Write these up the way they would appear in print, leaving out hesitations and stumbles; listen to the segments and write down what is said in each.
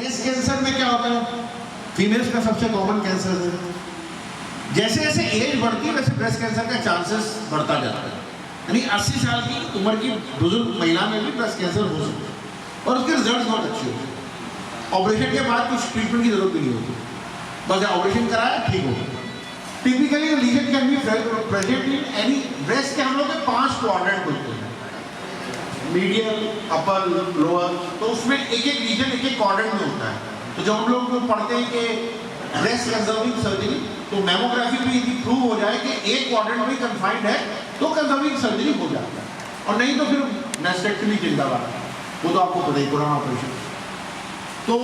Breast cancer में क्या होता है, फीमेल्स का सबसे कॉमन कैंसर है। जैसे जैसे एज बढ़ती है वैसे ब्रेस्ट कैंसर का चांसेस बढ़ता जाता है, यानी 80 साल की उम्र की बुजुर्ग महिला में भी ब्रेस्ट कैंसर हो सकता है और उसके रिजल्ट बहुत अच्छे होते हैं। ऑपरेशन के बाद कुछ ट्रीटमेंट की जरूरत भी नहीं होती, बस ऑपरेशन कराया ठीक हो गया। Typically lesion can be present in any, breast के हम लोग के 5 क्वाड्रेंट होते हैं, मीडियल, अपर, लोअर, तो उसमें एक एक रीजन एक एक क्वाड्रेंट में होता है। तो जब हम लोग पढ़ते हैं कि ब्रेस्ट कंजर्विंग सर्जरी, तो मेमोग्राफी में यदि प्रूव हो जाए कि एक क्वाड्रेंट में कन्फाइंड है तो कंजर्विंग सर्जरी हो जाता है, और नहीं तो फिर नेस्टेक्टमी जिंदाबाद, वो तो आपको पता ही, पुराना ऑपरेशन। तो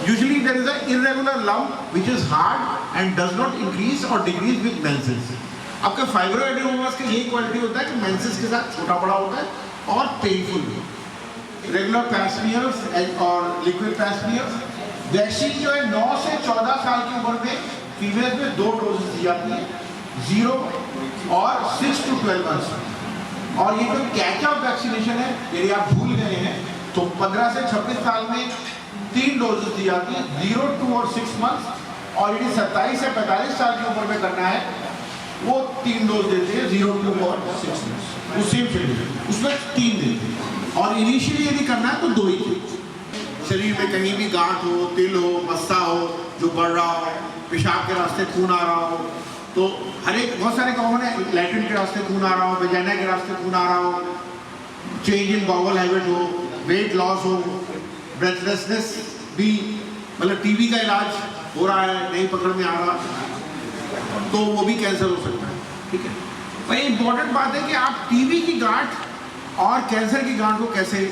usually there is a irregular lump which is hard and does not increase और डिक्रीज विद मेंसेस। आपके फाइब्रोएडेनोमास का यही क्वालिटी होता है कि मेंसेस के साथ छोटा बड़ा होता है और पेनफुल भी। रेगुलर पैस्मियर्स और लिक्विड पैस्मियर्स, वैक्सीन जो है 9 से 14 साल की उम्र में फीमेल में 2 डोजेस दी जाती है, 0 और 6 to 12 मंथ्स। और ये जो कैचअप वैक्सीनेशन है, यदि आप भूल गए हैं तो 15 से 26 साल में 3 डोजेस दी जाती है, 0, 2 और 6 मंथ्स। और यदि 27 से 45 साल की उम्र में करना है वो 3 डोज देते हैं, 0, 2 और 6 मंथ्स। उस सेम शेड्यूल उसमें 3 देते हैं, और इनिशियली यदि करना है तो 2 ही देते। शरीर में कहीं भी गांठ हो, तिल हो, मस्सा हो जो बढ़ रहा हो, पेशाब के रास्ते खून आ रहा हो, तो हर एक बहुत सारे कॉमन है, लैट्रिन के रास्ते खून आ रहा हो, वेजाइना के रास्ते खून आ रहा हो, चेंज इन बाउल हैबिट हो, वेट लॉस हो, ब्रेथलेसनेस भी, मतलब टीबी का इलाज हो रहा है, नहीं पकड़ में आ रहा, तो वो भी कैंसर हो सकता है। ठीक है भाई, इंपॉर्टेंट बात है कि आप टीबी की गांठ और कैंसर की गांठ को कैसे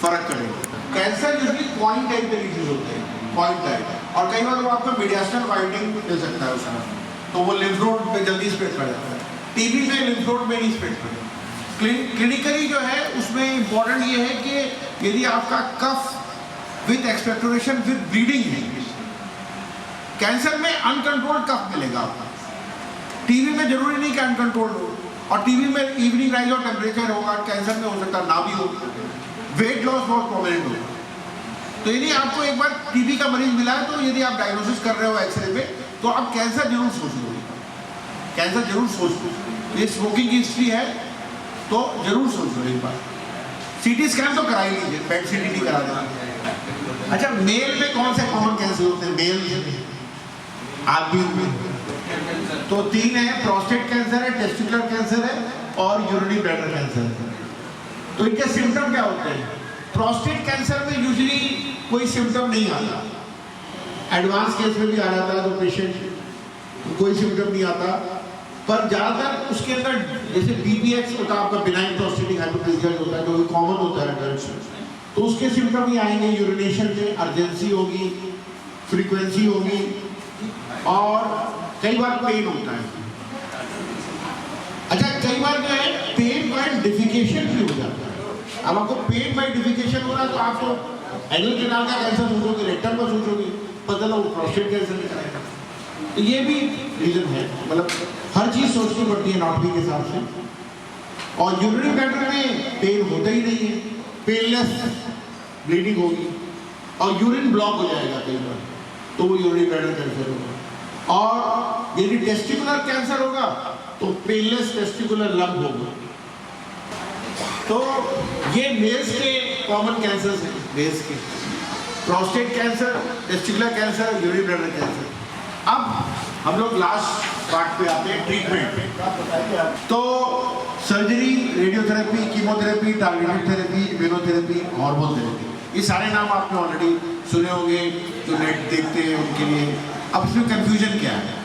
फर्क करें। कैंसर यूजुअली पॉइंट टाइप के डिजीज होते हैं, पॉइंट टाइप, और कई बार वो आपको मीडियास्टल फाइंडिंग मिल सकता है उसमें, तो वो लिम्फ नोड में जल्दी स्प्रेड कर जाता है। टीबी में लिम्फ नोड में नहीं स्प्रेड करता। क्लिनिकली जो है उसमें इंपॉर्टेंट ये है कि यदि आपका cough with expectoration with bleeding है, कैंसर में अनकंट्रोल्ड कफ मिलेगा आपको, टीबी में जरूरी नहीं कि अनकंट्रोल्ड हो, और टीबी में इवनिंग राइज और टेम्परेचर होगा, कैंसर में हो सकता है ना भी हो, वेट लॉस बहुत प्रोमिनेंट होगा। तो यदि आपको एक बार टीबी का मरीज मिला है, तो यदि आप डायग्नोसिस कर रहे हो एक्सरे में, तो आप कैंसर जरूर सोच लो, कैंसर जरूर सोच लो। ये स्मोकिंग की हिस्ट्री है तो जरूर सोच लो एक बार। सीटी स्कैन तो करा ही लीजिए, पेट सीटी नहीं करा देना। अच्छा, मेल में कौन से कॉमन कैंसर होते हैं? मेल आदमी में तो 3 है, प्रोस्टेट कैंसर है, टेस्टिकुलर कैंसर है और यूरिनरी ब्लैडर कैंसर है। तो इनके सिम्टम क्या होते हैं? प्रोस्टेट कैंसर में यूजुअली कोई सिम्टम नहीं आता, एडवांस केस में भी आ जाता है तो पेशेंट कोई सिम्टम नहीं आता, पर ज़्यादातर उसके अंदर जैसे BPH होता है आपका, बिनाइन प्रोस्टेटिक हाइपरप्लेजिया होता है, जो कॉमन होता है एडल्ट्स में, तो उसके सिम्टम ही आएंगे, यूरिनेशन में अर्जेंसी होगी, फ्रीक्वेंसी होगी, और कई बार पेन होता है। अच्छा, कई बार जो है पेन बाय डिफिकेशन भी हो जाता है। अब आपको पेन बाय डिफिकेशन हो रहा है तो आप तो एनल कैनाल का कैंसर सोचोगे, रेक्टम का सोचोगे, पता ना वो प्रोस्टेट कैंसर निकलेगा। तो ये भी रीजन है, मतलब हर चीज सोचनी पड़ती है एनाटॉमी के हिसाब से। और यूरिनरी ब्लैडर में पेन होता ही नहीं है, पेनलेस ब्लीडिंग होगी और यूरिन ब्लॉक हो जाएगा कई बार, तो वो यूरिनरी ब्लैडर कैंसर होगा। और यदि टेस्टिकुलर कैंसर होगा तो पेनलेस टेस्टिकुलर लंप होगा। तो ये मेल्स के कॉमन कैंसर्स हैं, मेल्स के prostate cancer, testicular cancer, urinary bladder cancer. अब हम लोग लास्ट पार्ट पे आते हैं, ट्रीटमेंट। तो surgery, radiotherapy, chemotherapy, targeted therapy, immunotherapy, hormone therapy, ये सारे नाम आपने ऑलरेडी सुने होंगे जो नेट देखते हैं उनके लिए। अब इसमें कंफ्यूजन क्या है?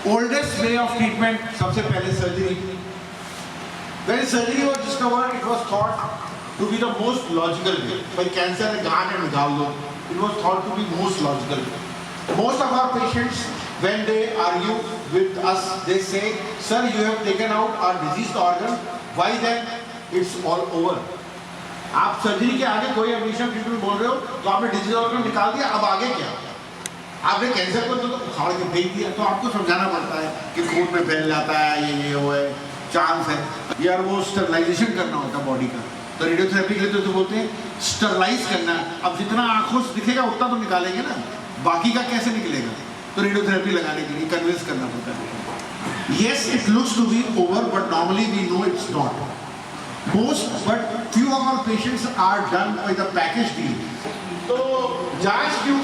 ओल्डेस्ट वे ऑफ ट्रीटमेंट, सबसे पहले surgery. When surgery was discovered, it was thought to be the most logical way. भाई कैंसर है, गांठ है, निकाल दो। It was thought to be most logical way. Most of our patients, when they argue with us, they say, "Sir, you have taken out our diseased organ. Why then it's all over?" आप surgery के आगे कोई admission treatment बोल रहे हो, तो आपने disease organ निकाल दिया, अब आगे क्या? आपने कैंसर को तो उखाड़ के फेंक दिया। तो आपको समझाना पड़ता है कि खून में फैल जाता है, ये वो है, चांस है यार, वो स्टेबलाइजेशन करना होता है बॉडी का। तो रेडियोथेरेपी के लिए तो बोलते हैं स्टरलाइज करना। अब जितना आंखों से दिखेगा उतना तो निकालेंगे ना, बाकी का कैसे निकलेगा? तो रेडियोथेरेपी लगाने के लिए कन्विंस करना पड़ता है। Yes, it looks to be over, but normally we know it's not. Most but few of our patients are done with a package deal. तो जांच क्यों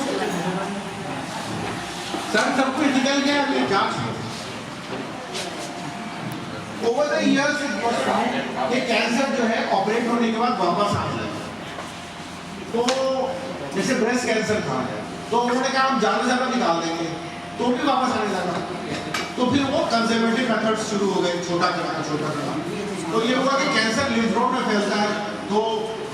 सर, सब कुछ निकल गया, अभी जांच ओवर द इयर्स ये कैंसर जो है ऑपरेट होने के बाद वापस आ जाए। तो जैसे ब्रेस्ट कैंसर था, तो उन्होंने कहा हम ज़्यादा से ज़्यादा निकाल देंगे, तो भी वापस आने लगा। तो फिर वो कंजर्वेटिव मेथड्स शुरू हो गए, छोटा करना। तो ये हुआ कि कैंसर लिम्फ नोड में फैलता है, तो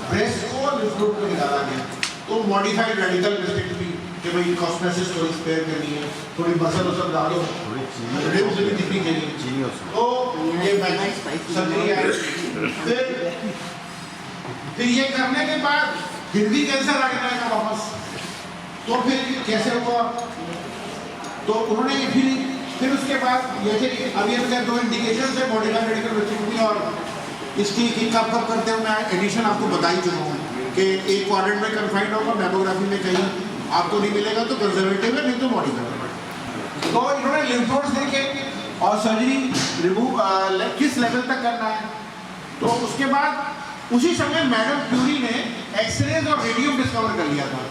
ब्रेस्ट को लिम्फ नोड में निकाला गया। तो मॉडिफाइड रेडिकल मिस्टेक्टमी कि भाई कॉस्मेसिस थोड़ी स्पेयर करनी है, थोड़ी मसल वसल डालो, रिब्स भी दिखनी चाहिए। तो ये सर्जरी है। फिर ये करने के बाद फिर भी कैंसर आ जाएगा वापस। तो फिर कैसे हुआ? तो उन्होंने फिर उसके बाद जैसे अभी अगर दो इंडिकेशन है मॉडिफाइड रेडिकल मिस्टेक्टमी और इसकी कब करते हैं, मैं एडिशन आपको बता ही चुका हूँ कि एक क्वाड्रेंट में कन्फाइंड होगा, मैमोग्राफी में कहीं आपको नहीं मिलेगा तो कंजर्वेटिव है, नहीं तो मॉडिफाइड। तो इन्होंने लिम्फ नोड्स देखे और सर्जरी रिमूव किस लेवल तक करना है। तो उसके बाद उसी समय मैडम क्यूरी ने एक्सरेज और रेडियम डिस्कवर कर लिया था।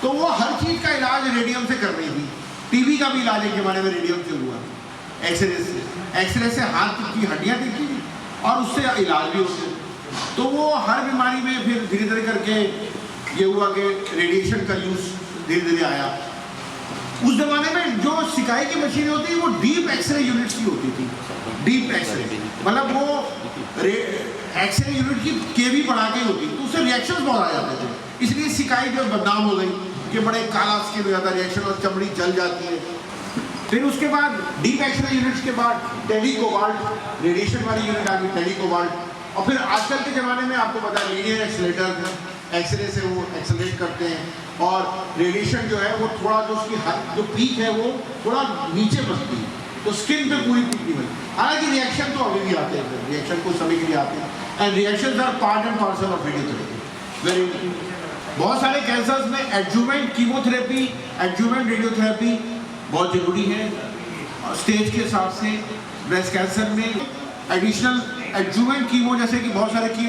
तो वो हर चीज़ का इलाज रेडियम से कर रही थी। टीबी का भी इलाज एक जमाने में रेडियम से हुआ, एक्सरे से। एक्सरे से हाथ की हड्डियाँ दिखती थी और उससे इलाज भी होते। तो वो हर बीमारी में फिर धीरे धीरे करके ये हुआ कि रेडिएशन का यूज़ धीरे धीरे आया। उस जमाने में जो सिकाई की मशीन होती वो डीप एक्सरे यूनिट्स की होती थी। डीप एक्सरे मतलब वो एक्सरे यूनिट की केवी बढ़ा के होती, तो उससे रिएक्शंस बहुत आ जाते थे। इसलिए सिकाई जो बदनाम हो गई कि बड़े काला स्किन हो जाता है, रिएक्शन और चमड़ी जल जाती है। फिर उसके बाद डीप एक्सरे यूनिट्स के बाद टेलीकोबाल्ट रेडिएशन वाली यूनिट आ गई, टेलीकोबाल्ट। और फिर आजकल के ज़माने में आपको पता है लीनियर एक्सलेटर, एक्सरे से वो एक्सलेट करते हैं और रेडिएशन जो है वो थोड़ा जो उसकी जो पीक है वो थोड़ा नीचे बसती है, तो स्किन पे पूरी पीक नहीं बनती। हालांकि रिएक्शन तो अभी भी आते हैं, रिएक्शन कुछ समय के लिए आते हैं and reactions are part and parcel of radiotherapy. Very बहुत सारे कैंसर्स में एडजुवेंट कीमोथेरेपी, एडजुवेंट रेडियोथेरेपी बहुत ज़रूरी है स्टेज के हिसाब से। ब्रेस्ट कैंसर में एडिशनल एडजुवेंट कीमो, जैसे कि बहुत सारे की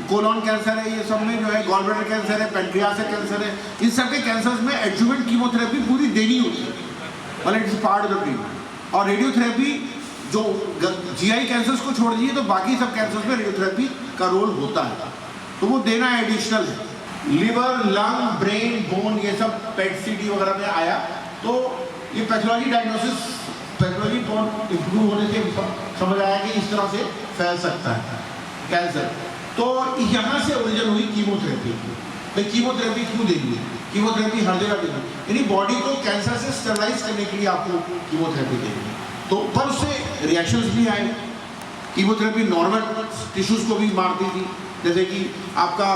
कोलॉन कैंसर है, ये सब में जो है गॉलब्लैडर कैंसर है, पेनक्रियाटिक कैंसर है, इन सब के कैंसर्स में एडजुवेंट कीमोथेरेपी पूरी देनी होती है, मतलब it's part of the treatment. और रेडियोथेरेपी जो जीआई कैंसर्स को छोड़ दीजिए तो बाकी सब कैंसर्स में रेडियोथेरेपी का रोल होता है, तो वो देना एडिशनल है। लिवर, लंग, ब्रेन, बोन, ये सब पेट सीटी वगैरह में आया, तो ये पैथोलॉजी डायग्नोसिस, पैथोलॉजी बहुत इम्प्रूव होने से समझ आया कि इस तरह से फैल सकता है कैंसर। तो यहाँ से ओरिजिन हुई कीमोथेरेपी। भाई कीमोथेरेपी क्यों देंगे? कीमोथेरेपी हर जगह देंगे, यानी बॉडी को कैंसर से स्टरलाइज करने के लिए आपको कीमोथेरेपी देंगे। तो पर उससे रिएक्शंस भी आए। कीमोथेरेपी नॉर्मल टिश्यूज़ को भी मारती थी, जैसे कि आपका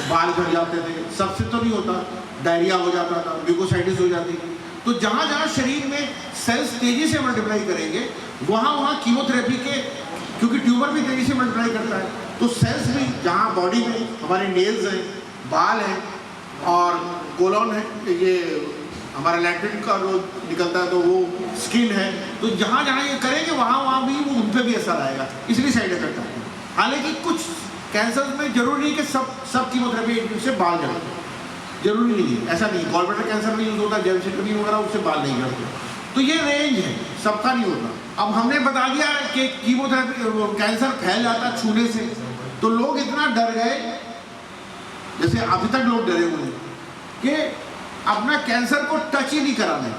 बाल झड़ जाते थे, सबसे तो नहीं होता, डायरिया हो जाता था, म्यूकोसाइटिस हो जाती थी। तो जहाँ जहाँ शरीर में सेल्स तेज़ी से मल्टीप्लाई करेंगे वहाँ कीमोथेरेपी के, क्योंकि ट्यूमर भी तेज़ी से मल्टीप्लाई करता है, तो सेल्स भी जहाँ बॉडी में हमारे नेल्स हैं, बाल हैं और कोलॉन है, ये हमारा लैट्रिन का जो निकलता है तो वो स्किन है, तो जहाँ जहाँ ये करेंगे वहाँ भी वो उन पर भी असर आएगा, इसलिए साइड इफेक्ट आते हैं। हालांकि कुछ कैंसर में जरूरी नहीं कि सब कीमोथेरेपी से बाल झड़ते, जरूरी नहीं है, ऐसा नहीं। गॉलब्लैडर कैंसर में यूज़ होता है, जेमसेक्टमी वगैरह, उससे बाल नहीं झड़ते। तो ये रेंज है, सबका नहीं होता। अब हमने बता दिया कि कीमोथेरेपी कैंसर फैल जाता छूने से, तो लोग इतना डर गए, जैसे अभी तक लोग डरे हुए हैं कि अपना कैंसर को टच ही नहीं कराना है।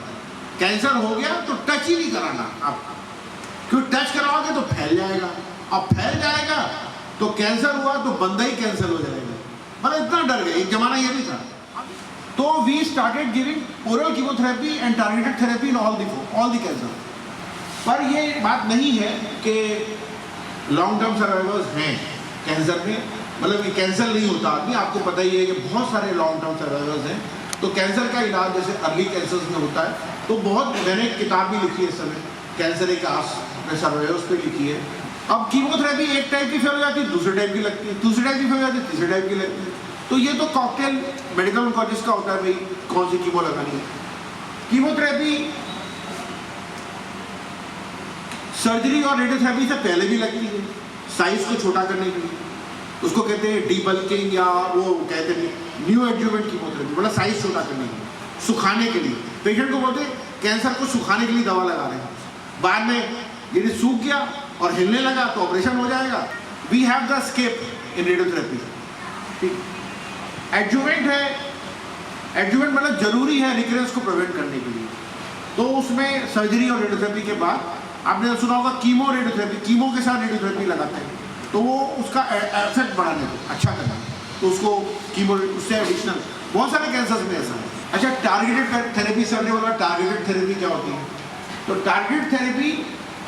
कैंसर हो गया तो टच ही नहीं कराना आप, क्यों टच कराओगे तो फैल जाएगा, अब फैल जाएगा तो कैंसर हुआ तो बंदा ही कैंसर हो जाएगा। मतलब इतना डर गए, एक जमाना ये भी था। तो we started giving oral chemotherapy and targeted therapy in all the cancer. पर ये बात नहीं है कि लॉन्ग टर्म सर्वाइवर्स हैं कैंसर में, मतलब ये कैंसर नहीं होता आदमी, आपको पता ही है कि बहुत सारे लॉन्ग टर्म सर्वाइवर्स हैं। तो कैंसर का इलाज जैसे अर्ली कैंसर्स में होता है, तो बहुत, मैंने एक किताब भी लिखी है इस समय, कैंसर एक आस में सर्वाइवर्स पे लिखी है, अब कीमोथेरेपी एक टाइप की फेल हो जाती है, दूसरे टाइप की लगती है, दूसरे टाइप की फेल हो जाती है, तीसरे टाइप की लगती है। तो ये तो कॉकटेल मेडिकल ऑन्कोलॉजिस्ट का होता है भाई कौन सी कीमो लगानी है। कीमोथेरेपी सर्जरी और रेडियोथेरेपी से पहले भी लगती है, साइज को छोटा करने के लिए, उसको कहते हैं डीबल्किंग, या वो कहते हैं न्यू एडजुवेंट कीमोथेरेपी, मतलब साइज छोटा करने के लिए, सुखाने के लिए। पेशेंट को बोलते हैं कैंसर को सुखाने के लिए दवा लगा रहे हैं, बाद में यदि सूख गया और हिलने लगा तो ऑपरेशन हो जाएगा। We have the scope in radiotherapy. ठीक, एडजुवेंट है, एडजुवेंट मतलब जरूरी है रिकरेंस को प्रिवेंट करने के लिए। तो उसमें सर्जरी और रेडियोथेरेपी के बाद आपने सुना होगा कीमो रेडियोथेरेपी, कीमो के साथ रेडियोथेरेपी लगाते हैं, तो वो उसका इफेक्ट बढ़ाने को अच्छा करना, तो उसको कीमो उससे एडिशनल बहुत सारे कैंसर में ऐसा है। अच्छा, टारगेटेड थेरेपी, सर ने बोला टारगेटेड थेरेपी क्या होती है? तो टारगेटेड थेरेपी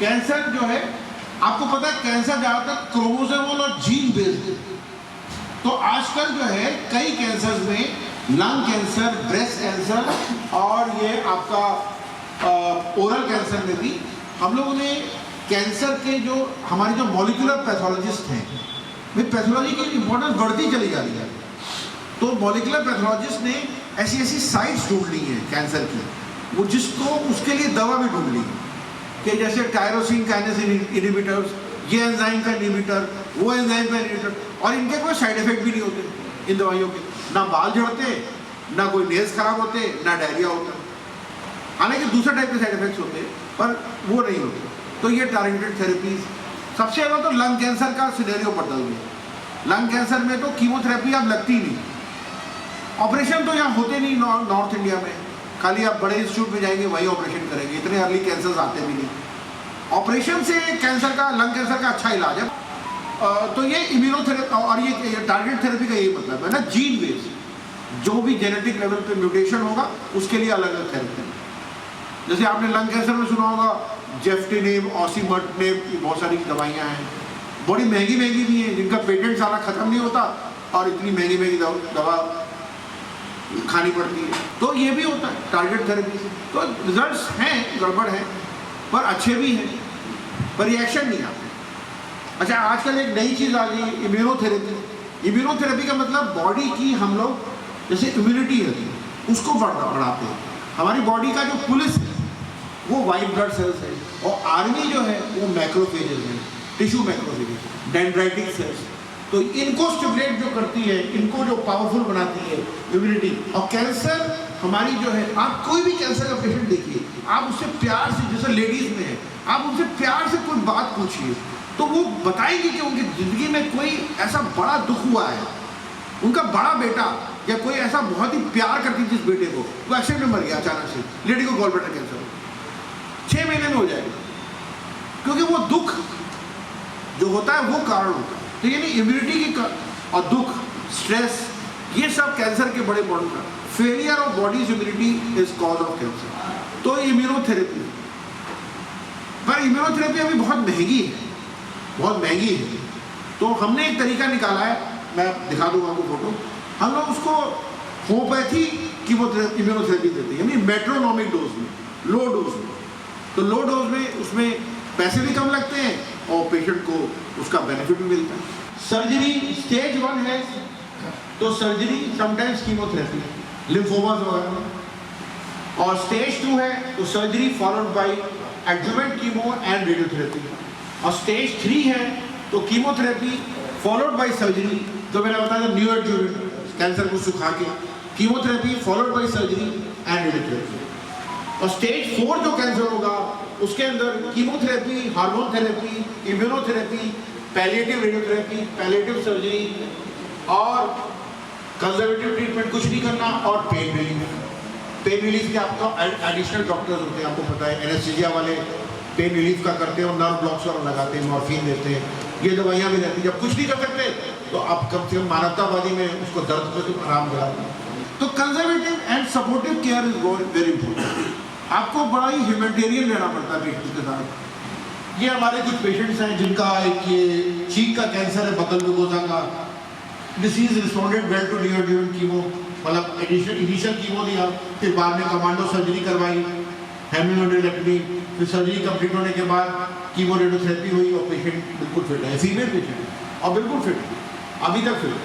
कैंसर जो है, आपको पता है कैंसर ज़्यादातर क्रोमोसोमल और जीन बेस्ड है। तो आजकल जो है कई कैंसर में लंग कैंसर, ब्रेस्ट कैंसर और ये आपका ओरल कैंसर में भी हम लोगों ने कैंसर के जो हमारे जो मॉलिक्यूलर पैथोलॉजिस्ट हैं, भाई पैथोलॉजी की इंपॉर्टेंस बढ़ती चली जा रही है। तो मॉलिक्यूलर पैथोलॉजिस्ट ने ऐसी ऐसी साइट्स ढूंढ ली हैं कैंसर की, वो जिसको उसके लिए दवा भी ढूंढ ली कि जैसे टायरोसिन काइनेस इनहिबिटर्स, ये एंजाइम का इनहिबिटर, वो एंजाइम का इनहिबिटर, और इनके कोई साइड इफेक्ट भी नहीं होते इन दवाइयों के, ना बाल झड़ते, ना कोई नेल्स खराब होते, ना डायरिया होता। हालांकि दूसरे टाइप के साइड इफेक्ट्स होते हैं पर वो नहीं होते। तो ये टारगेटेड थेरेपीज सबसे ज़्यादा तो लंग कैंसर का सिनेरियो बदल गया। लंग कैंसर में तो कीमोथेरेपी अब लगती नहीं, ऑपरेशन तो यहाँ होते नहीं नॉर्थ इंडिया में, खाली आप बड़े इंस्टीट्यूट में जाएंगे वही ऑपरेशन करेंगे, इतने अर्ली कैंसर आते भी नहीं। ऑपरेशन से कैंसर का, लंग कैंसर का अच्छा इलाज है। तो ये इम्यूनोथेरेपी और ये टारगेट थेरेपी का यही मतलब है ना, जीन बेस्ड जो भी जेनेटिक लेवल पे म्यूटेशन होगा उसके लिए अलग अलग थेरेपी। जैसे आपने लंग कैंसर में सुना होगा जेफ्टिनेब, ऑसिमर्टिनेब, बहुत सारी दवाइयाँ हैं, बड़ी महंगी महंगी भी हैं, जिनका पेटेंट सारा खत्म नहीं होता और इतनी महंगी महंगी दवा खानी पड़ती है। तो ये भी होता है टारगेट थेरेपी से। तो रिजल्ट्स हैं, गड़बड़ है पर अच्छे भी हैं, पर रिएक्शन नहीं आते। अच्छा, आजकल एक नई चीज़ आ गई इम्यूनोथेरेपी। इम्यूनोथेरेपी का मतलब बॉडी की हम लोग जैसे इम्यूनिटी है उसको बढ़ाते हैं। हमारी बॉडी का जो पुलिस है वो वाइट ब्लड सेल्स है, और आर्मी जो है वो मैक्रोफेजेस है, टिश्यू मैक्रोफेजेस, डेंड्राइटिक सेल्स। तो इनको स्टिमुलेट जो करती है, इनको जो पावरफुल बनाती है इम्यूनिटी। और कैंसर हमारी जो है, आप कोई भी कैंसर का पेशेंट देखिए, आप उससे प्यार से, जैसे लेडीज़ में है, आप उनसे प्यार से कोई बात पूछिए तो वो बताएंगे कि उनकी ज़िंदगी में कोई ऐसा बड़ा दुख हुआ है, उनका बड़ा बेटा या कोई ऐसा बहुत ही प्यार करती जिस बेटे को, वो एक्सीडेंट में मर गया अचानक से, लेडी को गॉल ब्लैडर कैंसर 6 महीने में हो जाएगा, क्योंकि वो दुख जो होता है वो कारण होता है। तो यानी इम्यूनिटी की और दुख, स्ट्रेस, ये सब कैंसर के बड़े बड़े कारण। Failure of bodies immunity is cause of cancer. तो इम्यूनोथेरेपी, पर इम्यूनोथेरेपी अभी बहुत महंगी है, बहुत महंगी है। तो हमने एक तरीका निकाला है, मैं दिखा दूंगा आपको फोटो। हम लोग उसको होम्योपैथी इम्यूनोथेरेपी देते हैं, यानी मेट्रोनोमिक डोज में, लो डोज में। तो लो डोज में उसमें पैसे भी कम लगते हैं और पेशेंट को उसका बेनिफिट भी मिलता है। सर्जरी स्टेज 1 है तो सर्जरी समटाइम्स कीमोथेरेपी, लिम्फोमास वगैरह, और स्टेज 2 है तो surgery followed by adjuvant chemo and radiotherapy, और स्टेज 3 है तो कीमोथेरेपी फॉलोड बाय सर्जरी, जो मैंने बताया था न्यू एडजुवेंट, कैंसर को सुखा के, chemotherapy followed by surgery and radiotherapy. और स्टेज 4 जो कैंसर होगा उसके अंदर chemotherapy, hormone therapy, immunotherapy, palliative radiotherapy, palliative surgery और कंजर्वेटिव ट्रीटमेंट कुछ नहीं करना, और पेन रिलीफ। पेन रिलीफ के आपका एडिशनल डॉक्टर्स होते हैं, आपको पता है, एनेस्थीसिया वाले पेन रिलीफ का करते हैं और नर्व ब्लॉक्स और लगाते हैं, मॉर्फिन देते हैं, ये दवाइयाँ भी रहती हैं। जब कुछ नहीं कर सकते तो आप कम से कम मानवतावादी में उसको दर्द को तो आराम दिलाते हैं। तो conservative and supportive care is very important. आपको बड़ा ही ह्यूमैनिटेरियन रहना पड़ता है पेशेंट के साथ। ये हमारे कुछ पेशेंट्स हैं जिनका एक ये चीक का कैंसर है, बकल मुकोसा का। Disease responded well to new adjuvant chemo, मतलब इनिशियल कीमो दिया, फिर बाद में कमांडो सर्जरी करवाई, हेमियोडेक्टमी, फिर सर्जरी कंप्लीट होने के बाद कीमोरेडियोथेरेपी हुई और पेशेंट बिल्कुल फिट है, फीमेल पेशेंट है और बिल्कुल फिट है, अभी तक फिट है।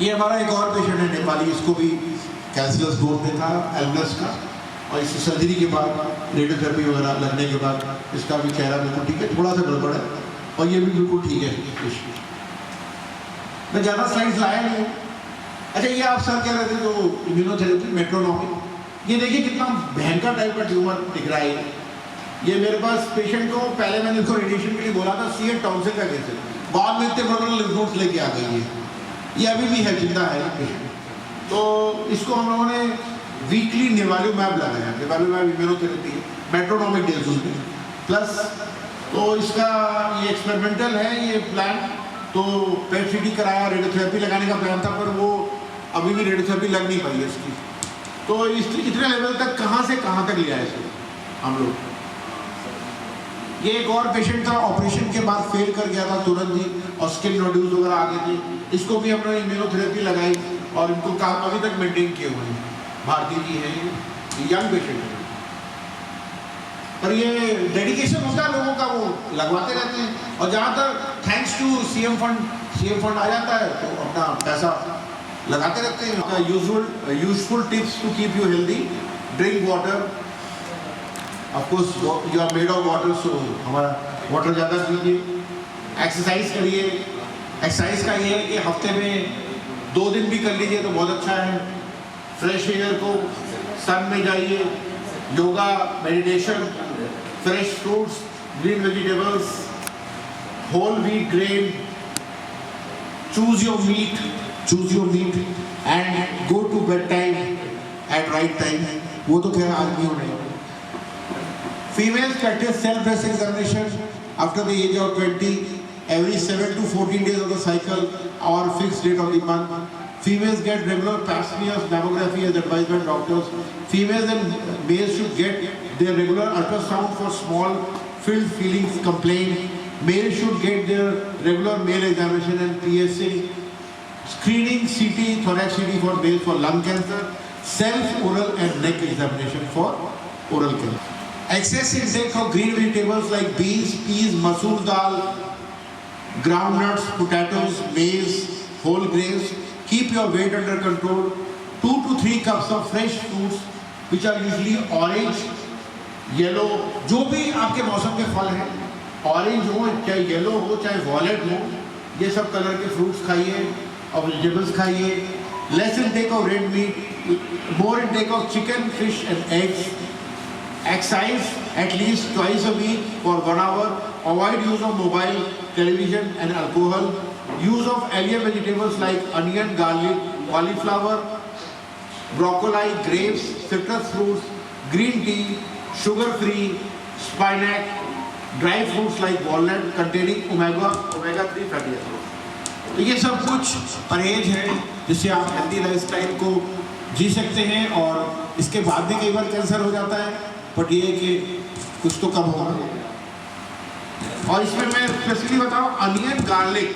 ये हमारा एक और पेशेंट है नेपाली, इसको भी कैंसरस ग्रोथ में था एल्बस का, और इस सर्जरी के बाद रेडियोथेरेपी वगैरह लगने के बाद इसका भी चेहरा बिल्कुल ठीक है, थोड़ा सा गड़बड़ है और ये भी बिल्कुल ठीक है। मैं ज़्यादा स्लाइड्स लाया नहीं हूँ। अच्छा, ये आप सर कह रहे थे जो इम्यूनोथेरेपी मेट्रोनोमी, ये देखिए कितना भयंकर टाइप का ट्यूमर दिख रहा है। ये मेरे पास पेशेंट को पहले मैंने इसको रेडिएशन के लिए बोला था, सीएट टॉन्सिल का केस है, बाद में इतने बड़े लिम्फ नोड्स लेके आ गई है, ये अभी भी है, जिंदा है पेशेंट। तो इसको हम लोगों ने वीकली निवाल्यूमैब लगाया, निवाल्यूमैब इम्यूनोथेरेपी मेट्रोनोमिक डेजोज में प्लस। तो इसका ये एक्सपेरिमेंटल है ये प्लान, तो पेट सीटी कराया, रेडियोथेरेपी लगाने का प्लान था, पर वो अभी भी रेडियोथेरेपी लग नहीं पाई है इसकी। तो इतने लेवल तक कहाँ से कहाँ तक लिया है इसको हम लोग। ये एक और पेशेंट था, ऑपरेशन के बाद फेल कर गया था तुरंत ही, और स्किन नोड्यूल्स वगैरह आ गए थे, इसको भी हमने इम्यूनोथेरेपी लगाई और इनको अभी तक मेंटेन किए हुए हैं। भारती जी है, ये यंग पेशेंट है, पर ये डेडिकेशन होता है लोगों का, वो लगवाते रहते हैं। और जहाँ तक थैंक्स टू सीएम फंड आ जाता है तो अपना पैसा लगाते रहते हैं। Useful tips to keep you healthy: drink water, of course you are made of water, so हमारा वाटर ज़्यादा पीजिए। एक्सरसाइज करिए, एक्सरसाइज का ये है कि हफ्ते में 2 दिन भी कर लीजिए तो बहुत अच्छा है। फ्रेश एयर को, सन में जाइए, yoga, meditation, fresh fruits, green vegetables, whole wheat grain, choose your meat and go to bed time at right time. वो तो क्या आदमियों ने। Females practice self-breast examination after the age of 20 every 7 to 14 days of the cycle or fixed date of the month. Females get regular pap smears, mammography as advised by doctors. Females and males should get their regular ultrasound for small filled feelings complaint. Males should get their regular male examination and PSA. Screening CT, thorax CT for males for lung cancer. Self oral and neck examination for oral cancer. Excess intake of green vegetables like beans, peas, masoor dal, groundnuts, potatoes, maize, whole grains. Keep your weight under control. 2 to 3 cups of fresh fruits, which are usually orange, yellow, जो भी आपके मौसम के फल हैं, orange हो चाहे yellow हो चाहे वॉलेट हो, ये सब कलर के फ्रूट्स खाइए और वेजिटेबल्स खाइए। Less intake of red meat, more intake of chicken, fish and eggs. Exercise at least twice a week for 1 hour. Avoid use of mobile, television and alcohol. Use of alien vegetables like onion, garlic, cauliflower, broccoli, grapes, citrus fruits, green tea, sugar-free, spinach, dry fruits like walnut containing omega-3 fatty acids. तो ये सब कुछ परहेज है जिससे आप healthy lifestyle को जी सकते हैं, और इसके बाद भी कई बार कैंसर हो जाता है, बट ये कि कुछ तो कम होगा। और इसमें मैं स्पेशली बताऊं, onion, garlic,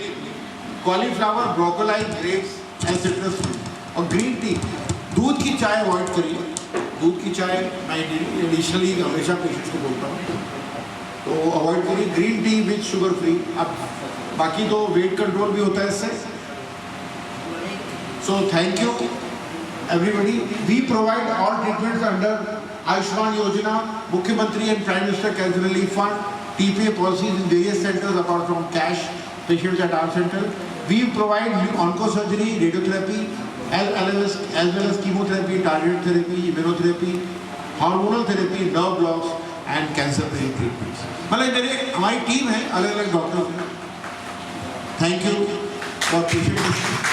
cauliflower, broccoli, grapes and citrus fruit और ग्रीन टी। दूध की चाय अवॉइड करिए, दूध की चाय मैं एडिशनली हमेशा पेशेंट्स को बोलता हूँ, तो अवॉइड करिए। Green tea with sugar free. अब बाकी तो वेट कंट्रोल भी होता है इससे। So thank you everybody. We provide all treatments under Ayushman Yojana, Mukhyamantri and Prime Minister Cancer Relief Fund, TPA policies in various centers apart from cash patients at our center. We provide oncosurgery, radiotherapy, as well as chemotherapy, targeted therapy, immunotherapy, hormonal therapy, nerve blocks and cancer pain treatments. मतलब हमारी team है अलग अलग doctors. Thank you for patient.